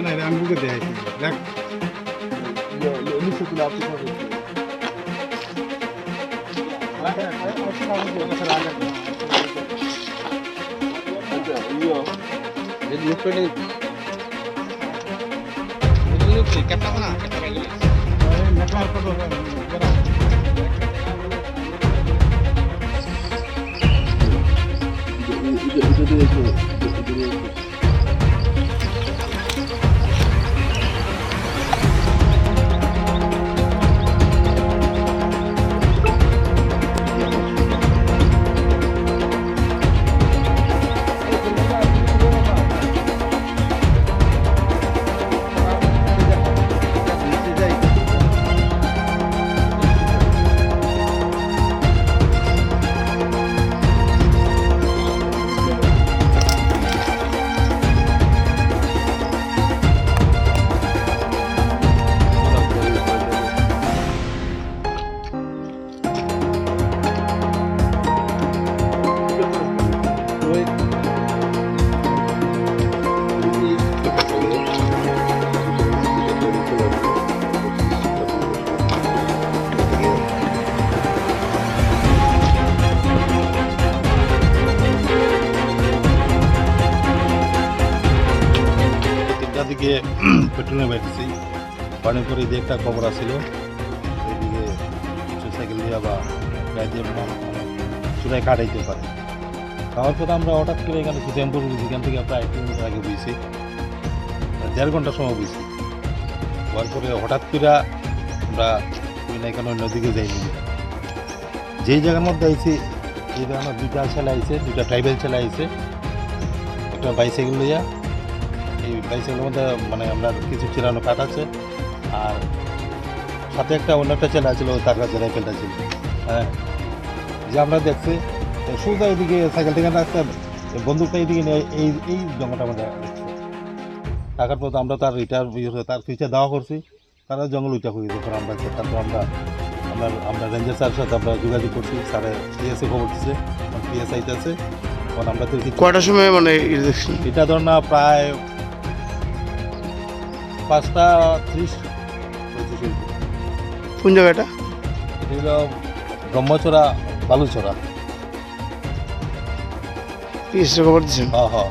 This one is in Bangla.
না না আমি বুকে দেখাইছি দেখ নিচে তুলে আপনি দিকে পেট্রোলে বেরিয়েছি পানি করে দিয়ে একটা খবর আসছিল এইদিকে কিছু সাইকেল দিয়ে বা গাড়ি দিয়ে চূড়ায় কাটাইতে পারে খাওয়ার পরে আমরা হঠাৎ করে এখানে সুতেমপুর এখান থেকে প্রায় 1 কিলোমিটার আগে বুঝছি 1.5 ঘন্টার সময় বুঝছি হওয়ার পরে হঠাৎ করে আমরা এখানে অন্যদিকে যাইনি যেই জায়গার মধ্যে আইছি এই জায়গায় দুইটা ছেলে আইছে দুইটা ট্রাইবেল ছেলে আইছে একটা বাইসাইকেল লইয়া এই বাইসাইকেলের মধ্যে মানে আমরা কিছু চিরানো কাঠ আছে আর সাথে একটা অন্য একটা ছেলে ছিল তার কাছে রাইফেলটা ছিল হ্যাঁ যে আমরা দেখছি সোজা এইদিকে সাইকেল থেকে রাখতে বন্দুকটা এইদিকে নিয়ে এই জঙ্গলটা আমাদের টাকার পর আমরা তার তার ফিচার দেওয়া করছি তারা জঙ্গল উঠা করে যখন আমরা তারপর আমরা রেঞ্জার স্যারের সাথে আমরা যোগাযোগ করছি স্যারে পিএসএ খবর দিচ্ছে পিএস আইতেছে তখন আমরা কয়টার সময় মানে এটা ধর না প্রায় 5:30 কোন জায়গাটা? এটা হলো ব্রহ্মচড়া বালুচড়া। পিএসএ খবর দিচ্ছেন? হ্যাঁ হ্যাঁ